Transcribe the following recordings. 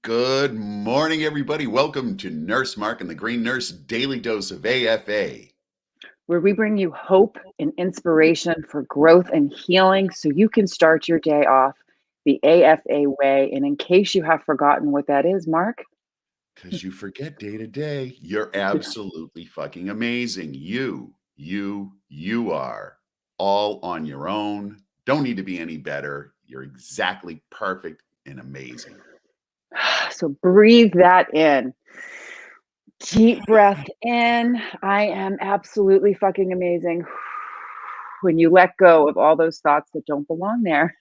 Good morning, everybody. Welcome to Nurse Mark and the Green Nurse Daily Dose of AFA. Where we bring you hope and inspiration for growth and healing so you can start your day off the AFA way. And in case you have forgotten what that is, Mark. Because you forget day to day, you're absolutely fucking amazing. You are all on your own. Don't need to be any better. You're exactly perfect and amazing. So breathe that in. Deep breath in. I am absolutely fucking amazing. When you let go of all those thoughts that don't belong there.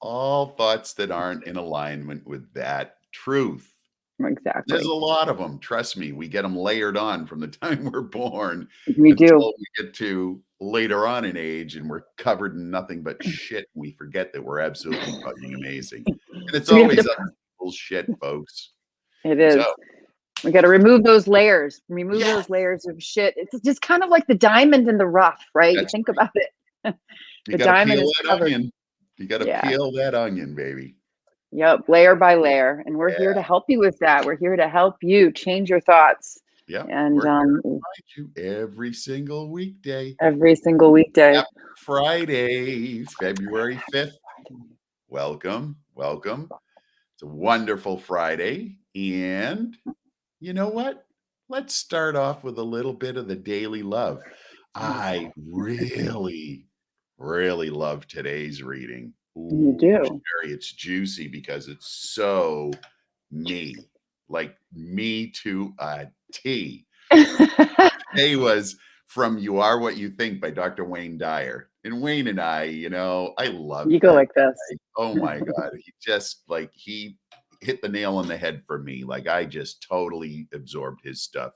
All thoughts that aren't in alignment with that truth. There's Exactly. a lot of them. Trust me, we get them layered on from the time we're born We do. until we get to later on in age and we're covered in nothing but shit. And we forget that we're absolutely fucking amazing. And it's So we have always to- up bullshit, folks. It is. So, We got to remove those layers, remove yes, those layers of shit. It's just kind of like the diamond in the rough, right? You that's think right. about it. You The got to diamond peel is that covered. onion. You got to Yeah. peel that onion, baby. Yep. Layer by layer. And we're here to help you with that. We're here to help you change your thoughts. Yeah. And We're here to remind you every single weekday. every single weekday. Happy Friday, February 5th. Welcome. It's a wonderful Friday. And you know what? Let's start off with a little bit of the daily love. I really love today's reading. You Ooh, do. Sherry, it's juicy because it's so me, like me to a T. Today was from You Are What You Think by Dr. Wayne Dyer. And Wayne and I, I love You go that like this. guy. Oh my God. He just he hit the nail on the head for me. Like I just totally absorbed his stuff.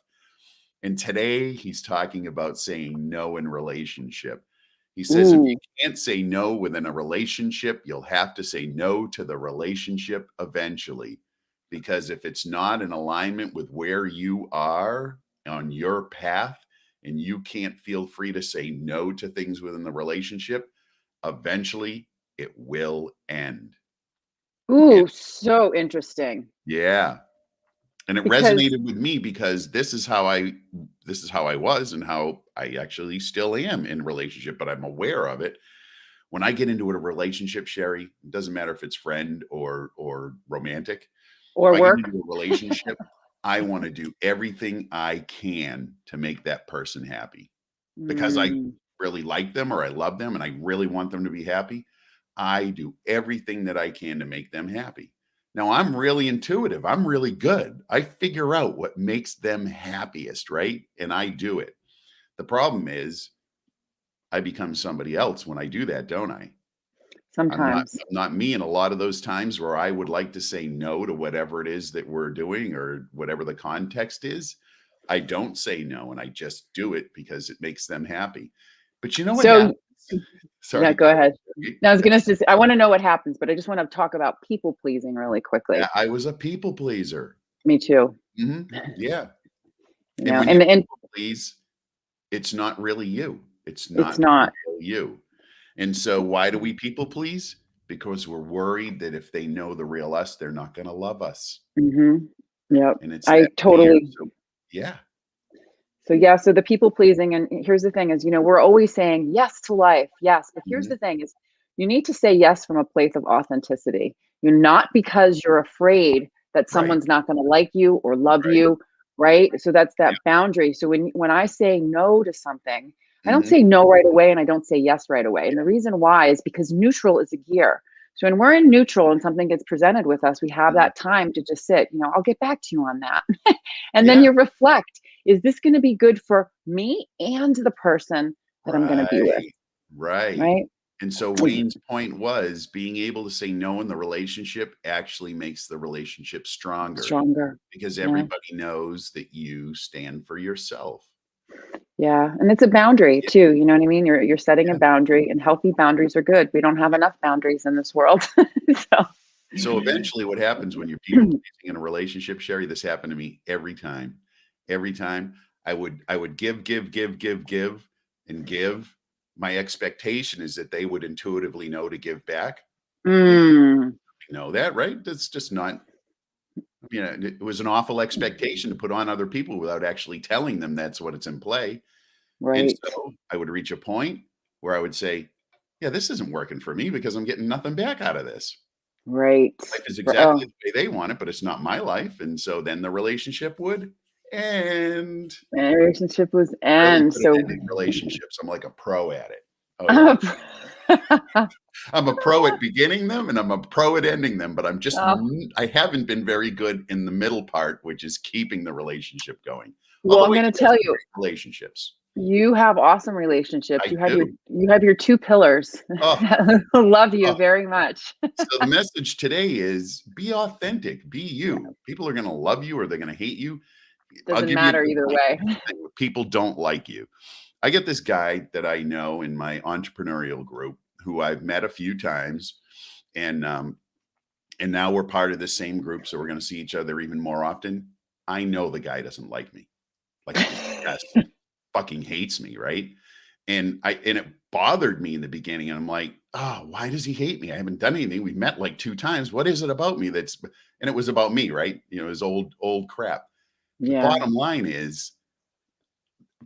And today he's talking about saying no in relationship. He says if you can't say no within a relationship, you'll have to say no to the relationship eventually. Because if it's not in alignment with where you are on your path and you can't feel free to say no to things within the relationship, eventually it will end. Ooh, so interesting. Yeah. And it Because resonated with me because this is how I was and how I actually still am in a relationship, but I'm aware of it. When I get into a relationship, Sherry, it doesn't matter if it's friend or romantic. or If I get work. into a relationship, I want to do everything I can to make that person happy because I really like them or I love them and I really want them to be happy. I do everything that I can to make them happy. Now, I'm really intuitive. I'm really good. I figure out what makes them happiest, right? And I do it. The problem is I become somebody else when I do that, don't I? Sometimes. I'm not me in a lot of those times where I would like to say no to whatever it is that we're doing or whatever the context is. I don't say no and I just do it because it makes them happy. But you know what happens? Yeah, Sorry. go ahead. No, I was gonna say, I want to know what happens, but I just want to talk about people pleasing really quickly. Yeah, I was a people pleaser. Me too. Yeah. You And know, when you people please, it's not really you. It's it's not not. really you. And so why do we people please? Because we're worried that if they know the real us, they're not going to love us. Yep. And it's I that fear. totally. So, yeah. So the people pleasing, and here's the thing is, we're always saying yes to life. Yes. But here's the thing is you need to say yes from a place of authenticity. You're not because you're afraid that someone's not going to like you or love you. Right. So that's that boundary. So when I say no to something, I don't say no right away and I don't say yes right away. And the reason why is because neutral is a gear. So when we're in neutral and something gets presented with us, we have that time to just sit, I'll get back to you on that. And then you reflect, is this going to be good for me and the person that I'm going to be with? Right. And so Wayne's point was being able to say no in the relationship actually makes the relationship stronger because everybody knows that you stand for yourself. Yeah. And it's a boundary too. You know what I mean? You're setting a boundary, and healthy boundaries are good. We don't have enough boundaries in this world. So eventually what happens when you're people pleasing in a relationship, Sherry, this happened to me every time. Every time I would give and give. My expectation is that they would intuitively know to give back. You know that, right? That's just not you know, it was an awful expectation to put on other people without actually telling them that's what it's in play. And Right. so I would reach a point where I would say, yeah, this isn't working for me because I'm getting nothing back out of this. Right. Life is Oh, exactly the way they want it, but it's not my life. And so then the relationship would end. and relationship was Really end. good at So ending relationships. I'm like a pro at it. Oh yeah. I'm a pro at beginning them and I'm a pro at ending them, but oh, I haven't been very good in the middle part, which is keeping the relationship going. well, Although I'm I going to do have tell some you, great relationships. you have awesome relationships. I do. You have your two pillars Oh, that love you oh. very much. So the message today is be authentic, be you. People are going to love you or they're going to hate you. I'll Doesn't give you a matter good either point. way. Here's the thing, people don't like you. I get this guy that I know in my entrepreneurial group who I've met a few times, and now we're part of the same group, so we're going to see each other even more often. I know the guy doesn't like me, like he just fucking hates me, right? And it bothered me in the beginning, and I'm like, oh, why does he hate me? I haven't done anything. We've met like 2 times. What is it about me that's? And it was about me, right? You know, his old crap. The Yeah, bottom line is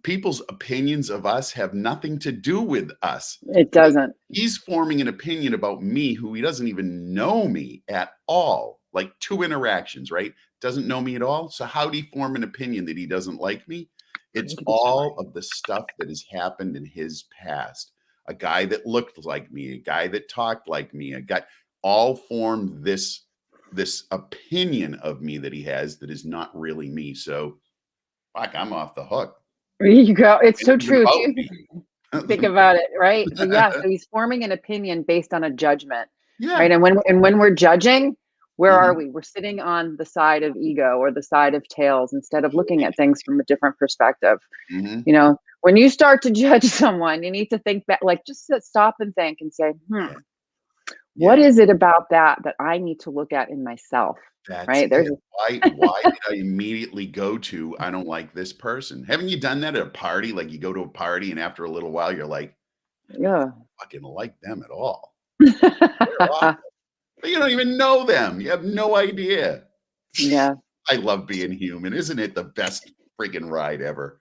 people's opinions of us have nothing to do with us. it doesn't. He's forming an opinion about me who he doesn't even know me at all. Like 2 interactions, right? Doesn't know me at all. So how'd he form an opinion that he doesn't like me? It's Great story. all of the stuff that has happened in his past. A guy that looked like me, a guy that talked like me, a guy all formed this opinion of me that he has that is not really me. So fuck, I'm off the hook. There you go. It's It so ain't even true. Do about you me. think about it, right? So yeah, so he's forming an opinion based on a judgment, right? Yeah. And when we're judging, where are Mhm. we? We're sitting on the side of ego or the side of tails instead of looking at things from a different perspective. Mhm. You know, when you start to judge someone, you need to think back, like just stop and think and say, Yeah. what Yeah. is it about that I need to look at in myself? That's Right? it. Why did I immediately go to, "I don't like this person"? Haven't you done that at a party? Like, you go to a party, and after a little while, you're like, "I Yeah. don't fucking like them at all. They're awful." But you don't even know them. You have no idea. Yeah. I love being human. Isn't it the best freaking ride ever?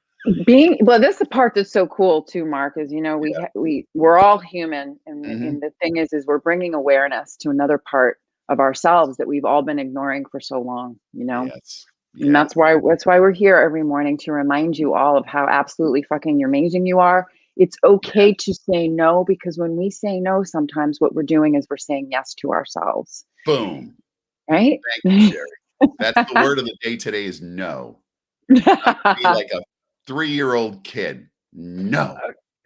Well, this is the part that's so cool too, Mark, is Yeah. we're all human, and Mhm. the thing is we're bringing awareness to another part of ourselves that we've all been ignoring for so long. Yes. And Yeah. that's why we're here every morning to remind you all of how absolutely fucking amazing you are. It's okay to say no, because when we say no, sometimes what we're doing is we're saying yes to ourselves, Boom. right? Thank you, Sherry. That's the word of the day today is no. Not to be like a 3-year-old kid. No.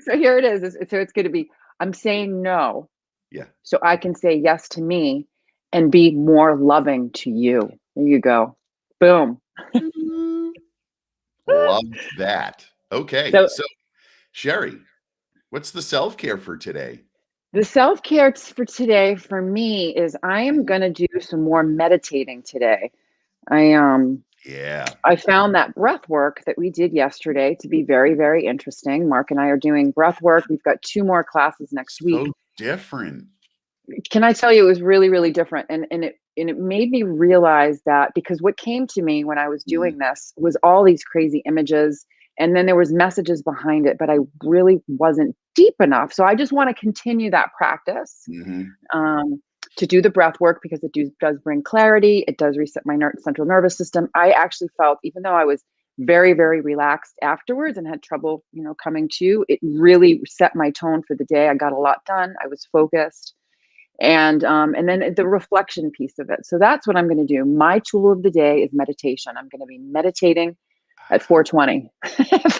So here it is. So it's going to be, I'm saying no Yeah. so I can say yes to me and be more loving to you. There you go. Boom. Mm, love that. Okay. So So, Sherry, what's the self-care for today? the self-care for today for me is I am Mhm. going to do some more meditating today. I um Yeah. I found that breath work that we did yesterday to be very, very interesting. Mark and I are doing breath work. We've got 2 more classes next week. So different. Can I tell you, it was really, really different, and it made me realize that, because what came to me when I was Mhm. doing this was all these crazy images, and then there was messages behind it, but I really wasn't deep enough. So I just want to continue that practice, Mhm. um, to do the breath work, because does bring clarity. It does reset my central nervous system. I actually felt, even though I was very, very relaxed afterwards and had trouble, coming to, it really set my tone for the day. I got a lot done. I was focused, and then the reflection piece of it. So that's what I'm going to do. My tool of the day is meditation. I'm going to be meditating at 4:20.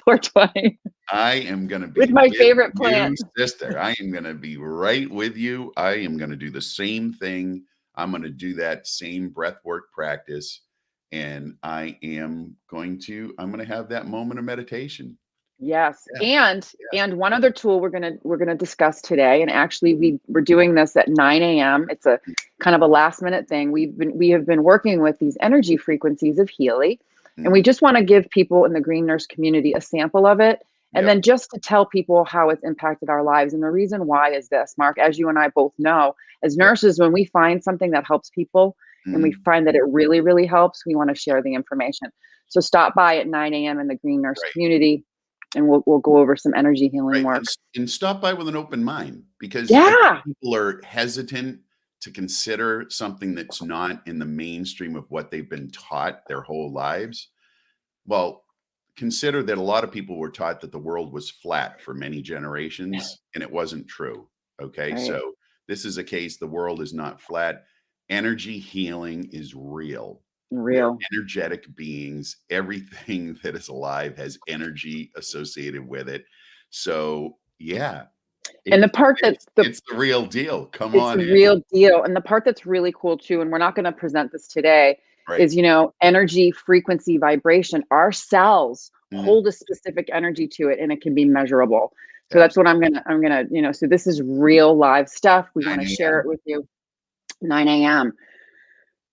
4:20 I am gonna with be my with favorite plant. you, sister. I am gonna be right with you. I am gonna do the same thing. I'm gonna do that same breath work practice, and I'm gonna have that moment of meditation. Yes, Yeah, yeah. and one other tool we're gonna discuss today, and actually Mhm, we're doing this at 9 a.m. It's a kind of a last minute thing. We have been working with these energy frequencies of Healy, and we mhm. just want to give people in the Green Nurse community a sample of it, and Yep. then just to tell people how it's impacted our lives. And the reason why is this, Mark, as you and I both know, as Yep. nurses, when we find something that helps people, and we Mhm. find that it really, really helps, we want to share the information. So stop by at 9 a.m. in the Green Nurse Right. community, and we'll go over some energy healing Right, work. and stop by with an open mind, because I think Yeah, people are hesitant to consider something that's not in the mainstream of what they've been taught their whole lives. Well, consider that a lot of people were taught that the world was flat for many generations, and it wasn't true. Okay, right. so this is a case, the world is not flat. Energy healing is real. We are Real. energetic beings. Everything that is alive has energy associated with it. So, yeah, And the it's part that's it's it's the real deal. Come it's on the in. real deal, and the part that's really cool too, and we're not gonna present this today, Right. is, energy, frequency, vibration. Our cells Mhm. hold a specific energy to it, and it can be measurable. So that's what Absolutely. so this is real live stuff. We wanna 9 share AM. it with you, 9 a.m.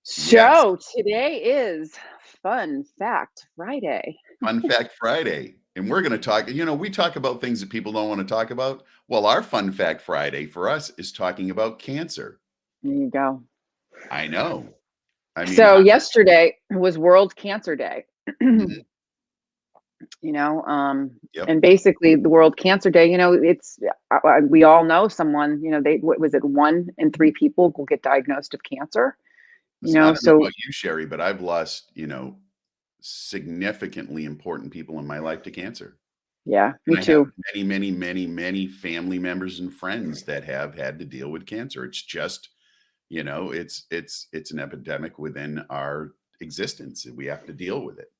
Yes. So today is Fun Fact Friday. Fun Fact Friday. And we're gonna talk, we talk about things that people don't wanna talk about. Well, our Fun Fact Friday for us is talking about cancer. There you go. I know. I mean, So yesterday was World Cancer Day. mhm, you know um yep. and basically the World Cancer Day, it's we all know someone, they what was it, 1 in 3 people will get diagnosed of cancer. Listen, I don't know So about you, Sherry, but I've lost, significantly important people in my life to cancer. yeah, me And I have too. many, many, many, many family members and friends that have had to deal with cancer. It's just, it's an epidemic within our existence, and we have to deal with it.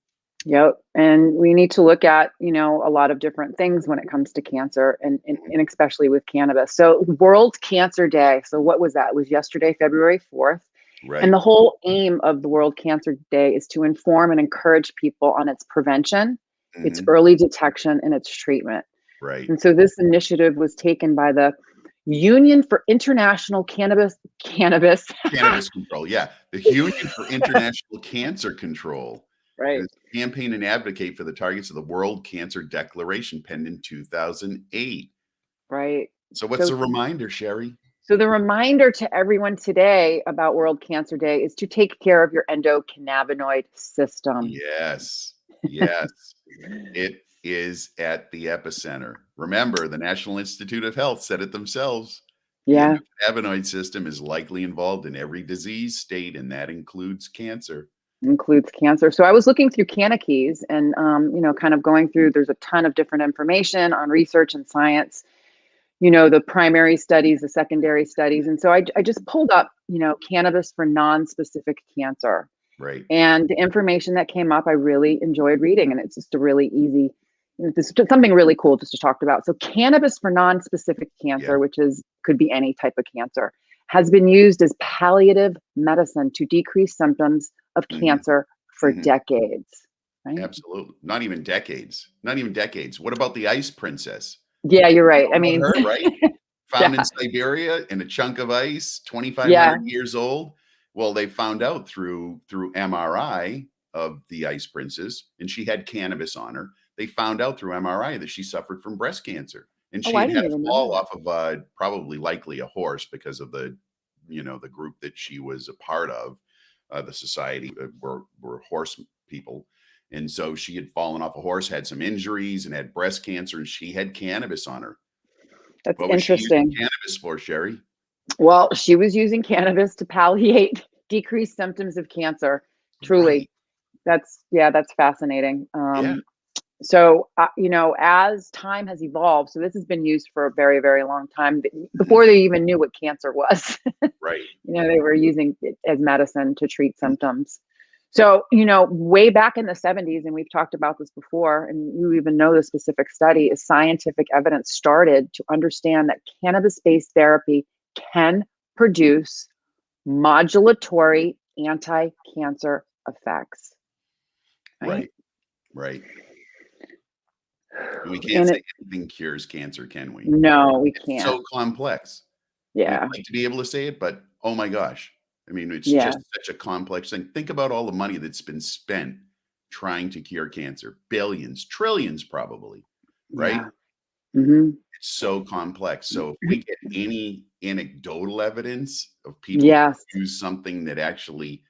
Yep. And we need to look at, a lot of different things when it comes to cancer, Mhm. and especially with cannabis. So World Cancer Day. So what was that? It was yesterday, February 4th. And Right. the whole aim of the World Cancer Day is to inform and encourage people on its prevention, its Mhm. early detection, and its treatment. Right. And so this initiative was taken by the Union for International Cannabis. Cannabis control, yeah. The Union for International Cancer Control Right, is to campaign and advocate for the targets of the World Cancer Declaration penned in 2008. right. So what's So the reminder, Sherry? so the reminder to everyone today about World Cancer Day is to take care of your endocannabinoid system. Yes. Yes. It is at the epicenter. Remember, the National Institute of Health said it themselves. The Yeah, endocannabinoid system is likely involved in every disease state, and that includes cancer. includes cancer. So I was looking through Canna and kind of going through, there's a ton of different information on research and science, the primary studies, the secondary studies. And so I just pulled up, cannabis for non-specific cancer. Right. And the information that came up, I really enjoyed reading. And it's just a really easy, this is something really cool just to talk about. So cannabis for non-specific Yeah. cancer, which could be any type of cancer, has been used as palliative medicine to decrease symptoms of Mhm. cancer for Mhm. decades. Right? Absolutely. Not even decades. Not even decades. What about the ice princess? Yeah, you're You right. know I about mean, her, right? Found in yeah, Siberia in a chunk of ice, yeah. 2,500 years old. Well, they found out through MRI of the ice princess, and she had cannabis on her. They found out through MRI that she suffered from breast cancer, and Oh, she I had didn't had a even know fall that. off of probably likely a horse because of the group that she was a part of, the society were horse people. And so she had fallen off a horse, had some injuries, and had breast cancer, and she had cannabis on her. That's What was she using interesting. cannabis for, Sherry? Well, she was using cannabis to palliate decreased symptoms of cancer. Right. Truly, that's fascinating. Yeah. As time has evolved, so this has been used for a very, very long time Mhm. before they even knew what cancer was. Right. They were using it as medicine to treat symptoms. So, way back in the 70s, and we've talked about this before, and you even know the specific study, is scientific evidence started to understand that cannabis based therapy can produce modulatory anti cancer effects, right? Right. Right. And we can't And say it, anything cures cancer, can we? no, we It's can't. so complex. We'd Yeah. like to be able to say it, but oh my gosh. I mean, it's Yeah. just such a complex thing. Think about all the money that's been spent trying to cure cancer. Billions, trillions probably, right? Yeah. Mhm. It's so complex. So if we get any anecdotal evidence of people Yes. who use something that actually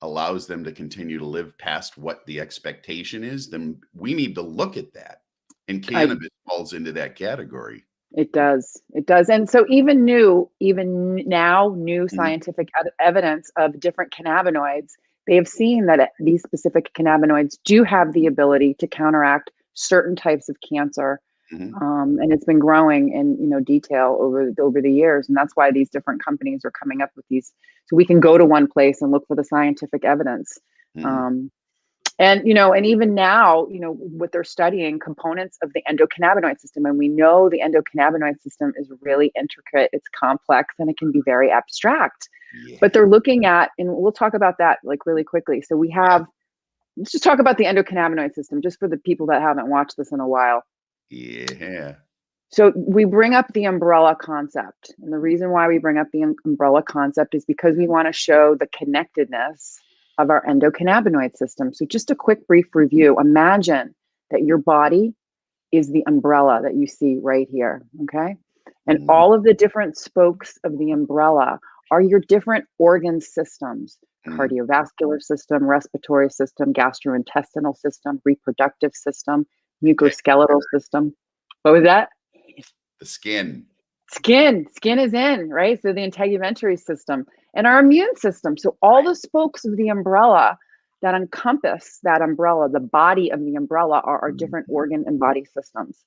allows them to continue to live past what the expectation is, then we need to look at that. And I cannabis falls into that category. It does. It does. And so even now, new Mhm, scientific evidence of different cannabinoids, they have seen that these specific cannabinoids do have the ability to counteract certain types of cancer. mhm, And it's been growing in, detail over the years. And that's why these different companies are coming up with these. So we can go to one place and look for the scientific evidence. mhm, Um, and even now, what they're studying components of the endocannabinoid system. And we know the endocannabinoid system is really intricate, it's complex, and it can be very abstract. yeah, But they're looking at, and we'll talk about that like really quickly. So let's just talk about the endocannabinoid system just for the people that haven't watched this in a while. yeah, So we bring up the umbrella concept. And the reason why we bring up the umbrella concept is because we want to show the connectedness of our endocannabinoid system. So just a quick brief review. Imagine that your body is the umbrella that you see right here, okay? And mhm, all of the different spokes of the umbrella are your different organ systems: mhm, cardiovascular system, respiratory system, gastrointestinal system, reproductive system, okay, mucoskeletal system. What was that? the skin, Skin is in, right? So the integumentary system and our immune system. So all the spokes of the umbrella that encompass that umbrella, the body of the umbrella, are our different mhm, organ and body systems.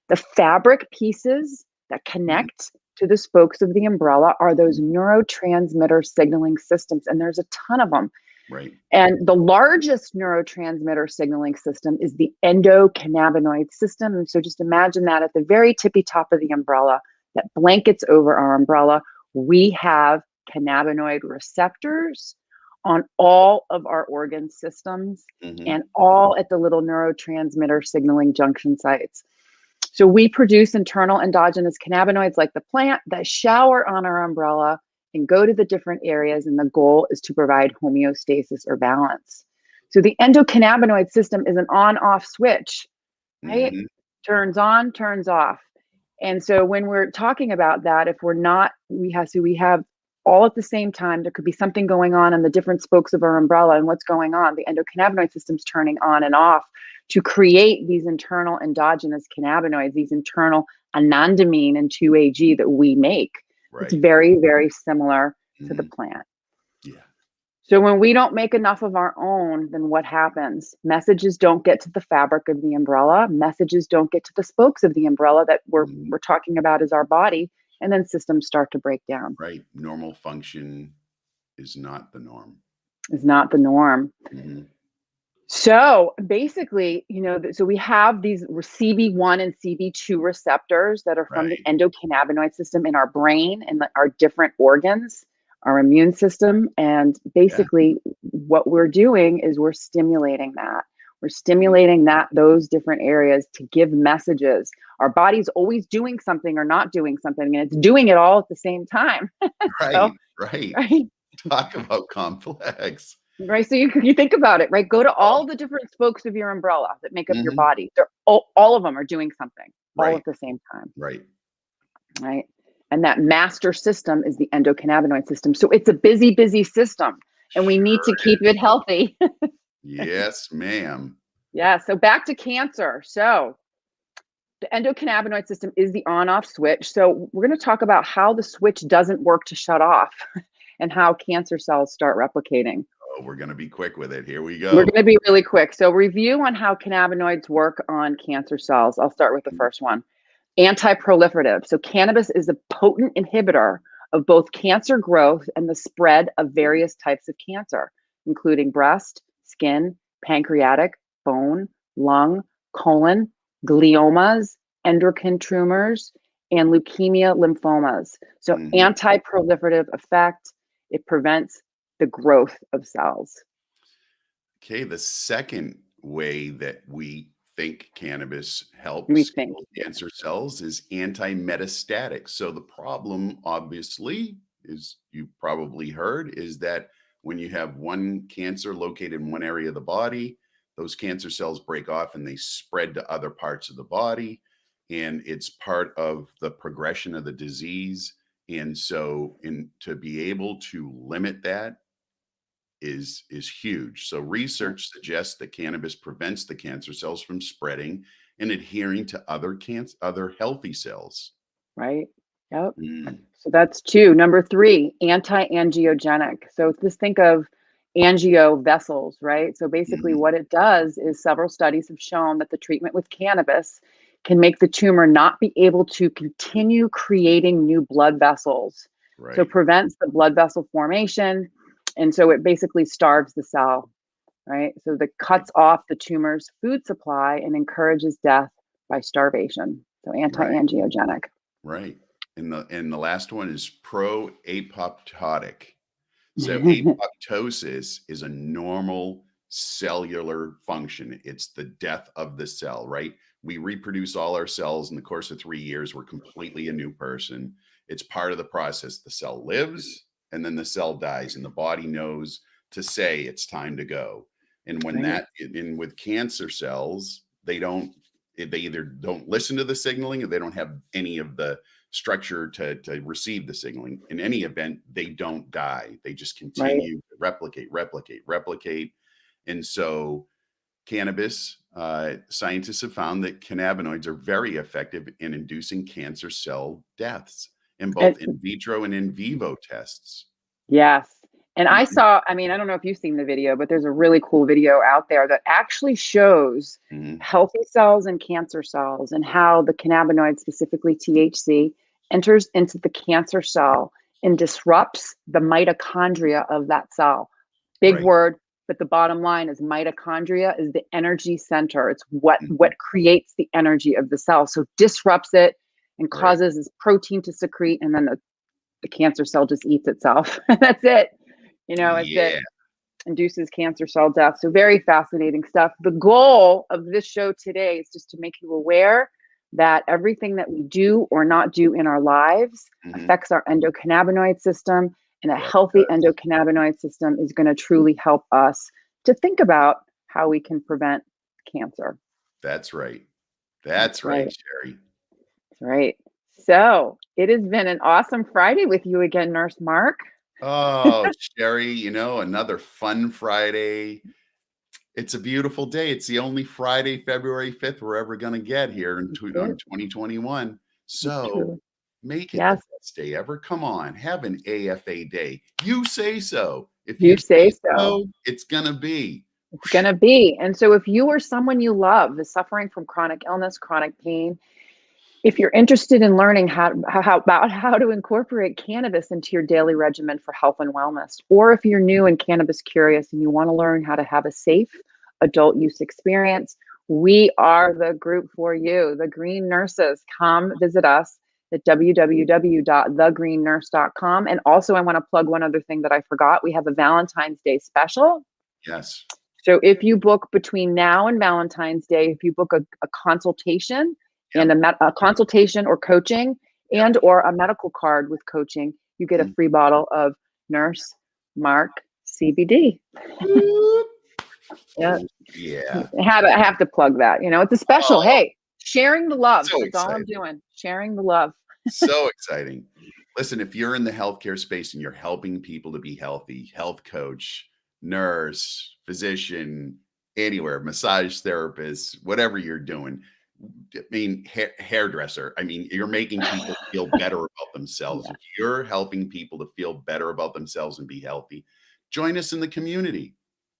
The fabric pieces that mhm, connect to the spokes of the umbrella are those neurotransmitter signaling systems, and there's a ton of them. right, And the largest neurotransmitter signaling system is the endocannabinoid system. And so just imagine that at the very tippy top of the umbrella that blankets over our umbrella, we have cannabinoid receptors on all of our organ systems mhm, and all at the little neurotransmitter signaling junction sites. So we produce internal endogenous cannabinoids like the plant that shower on our umbrella and go to the different areas. And the goal is to provide homeostasis or balance. So the endocannabinoid system is an on off switch, right? mhm, Turns on, turns off. And so when we're talking about that, if we're not, we have all at the same time, there could be something going on in the different spokes of our umbrella. And what's going on? The endocannabinoid system's turning on and off to create these internal endogenous cannabinoids, these internal anandamide and 2-AG that we make. It's right, very, very similar to the mhm, plant. yeah, So when we don't make enough of our own, then what happens? Messages don't get to the fabric of the umbrella. Messages don't get to the spokes of the umbrella that mhm, we're talking about as our body, and then systems start to break down. right. Normal function is not the norm. Is not the norm. Mhm, So basically, so we have these CB1 and CB2 receptors that are from the right, endocannabinoid system in our brain and our different organs, our immune system. And yeah, basically, what we're doing is we're stimulating that. We're mhm, stimulating those different areas to give messages. Our body's always doing something or not doing something, and it's doing it all at the same time. So, right, right. right. Talk about complex. Right, so you think about it, right? Go to Oh, all the different spokes of your umbrella that make up your mhm, body. They're all of them are doing something all right, at the same time, right. right? And that master system is the endocannabinoid system. So it's a busy, busy system, and we need Sure to keep it healthy. Yes, ma'am. Yeah, so back to cancer. So the endocannabinoid system is the on-off switch. So we're going to talk about how the switch doesn't work to shut off and how cancer cells start replicating. Oh, we're gonna be quick with it. Here we We're go. going to be really quick. So, review on how cannabinoids work on cancer cells. I'll start with the first one: anti-proliferative. So, cannabis is a potent inhibitor of both cancer growth and the spread of various types of cancer, including breast, skin, pancreatic, bone, lung, colon, gliomas, endocrine tumors, and leukemia lymphomas. So, Mhm. anti-proliferative effect, it prevents the growth of cells. Okay, the second way that we think cannabis We helps think, kill yeah. cancer cells is anti-metastatic. So the problem, obviously, is you probably heard, is that when you have one cancer located in one area of the body, those cancer cells break off and they spread to other parts of the body. and it's part of the progression of the disease. And so, to be able to limit that is huge. So research suggests that cannabis prevents the cancer cells from spreading and adhering to other healthy cells. Right. Yep. Mm, So that's two. Number three, anti-angiogenic. So just think of angio vessels, right? So basically, mhm, what it does is several studies have shown that the treatment with cannabis can make the tumor not be able to continue creating new blood vessels. So right, prevents the blood vessel formation. And so it basically starves the cell, right? So that right, cuts off the tumor's food supply and encourages death by starvation. So right, anti-angiogenic. right. And the last one is pro-apoptotic. So apoptosis is a normal cellular function. It's the death of the cell, right? We reproduce all our cells in the course of 3 years. We're completely a new person. It's part of the process. The cell lives and then the cell dies, and the body knows to say it's time to go. And when Right. with cancer cells, they either don't listen to the signaling, or they don't have any of the structure to receive the signaling. In any event, they don't die. They just Right. continue to replicate, replicate, replicate. And so, cannabis, scientists have found that cannabinoids are very effective in inducing cancer cell deaths in both It, in vitro and in vivo tests. yes. And I Mhm, saw, I mean, I don't know if you've seen the video, but there's a really cool video out there that actually shows mhm, healthy cells and cancer cells and how the cannabinoid, specifically THC, enters into the cancer cell and disrupts the mitochondria of that cell. Big right. word, but the bottom line is mitochondria is the energy center. It's what Mhm, creates the energy of the cell. So disrupts it and right. causes this protein to secrete, and then the cancer cell just eats itself. That's it. It's it. Yeah, Induces cancer cell death. So very fascinating stuff. The goal of this show today is just to make you aware that everything that we do or not do in our lives mhm, affects our endocannabinoid system, and a yeah, healthy endocannabinoid system is going to truly help us to think about how we can prevent cancer. that's right. That's That's right, right. Sherry. That's right. So it has been an awesome Friday with you again, Nurse Mark. Oh, Sherry, another fun Friday. It's a beautiful day. It's the only Friday, February 5th we're ever gonna get here on It, 2021. it's So, true. make it the Yes, best day ever. Come on, have an AFA day. You say so. If you you say say so. so, it's gonna be. It's going to be. And so, if you or someone you love is suffering from chronic illness, chronic pain, if you're interested in learning how to incorporate cannabis into your daily regimen for health and wellness, or if you're new and cannabis curious and you want to learn how to have a safe adult use experience, we are the group for you. The Green Nurses. Come visit us at www.thegreennurse.com. And also, I want to plug one other thing that I forgot. We have a Valentine's Day special. Yes. So if you book between now and Valentine's Day, if you book a consultation and Yep, a consultation or coaching yep. and or a medical card with coaching, you get a Mm. free bottle of Nurse Mark CBD. Woot. Yeah, Oh, yeah. I have to plug that. It's a special. Oh, Hey, sharing the love. so That's all I'm exciting. doing. Sharing the love. So exciting. Listen, if you're in the healthcare space and you're helping people to be healthy, health coach, nurse, physician, anywhere, massage therapist, whatever you're doing, I mean, hairdresser, I mean, you're making people feel better about themselves. Yeah. If you're helping people to feel better about themselves and be healthy, join us in the community.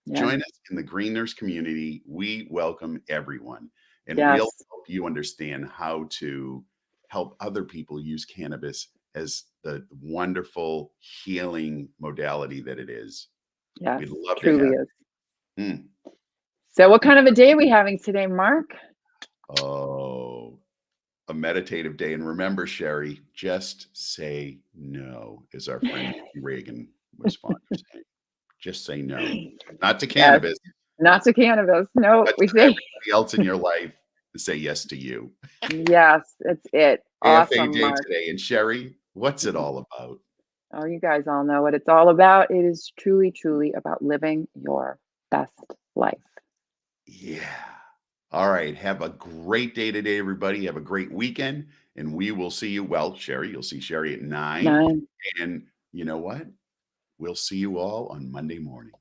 Yeah. Join us in the Green Nurse community. We welcome everyone, and we'll Yes. help you understand how to help other people use cannabis as the wonderful healing modality that it is. Yes. We'd love to Truly have is. you. Mm. So what kind of a day are we having today, Mark? Oh, a meditative day. And remember, Sherry, just say no, as our friend Nancy Reagan was fond of saying. Just say no. Not to Yes. cannabis, Not to cannabis. No, but we to say everybody else in your life to say yes to you. yes, that's it. AFA Awesome, Day Mark. today. And Sherry, what's it all about? Oh, you guys all know what it's all about. It is truly, truly about living your best life. Yeah. All right. Have a great day today, everybody. Have a great weekend. And we will see you. Well, Sherry, you'll see Sherry at 9. Nine. And you know what? We'll see you all on Monday morning.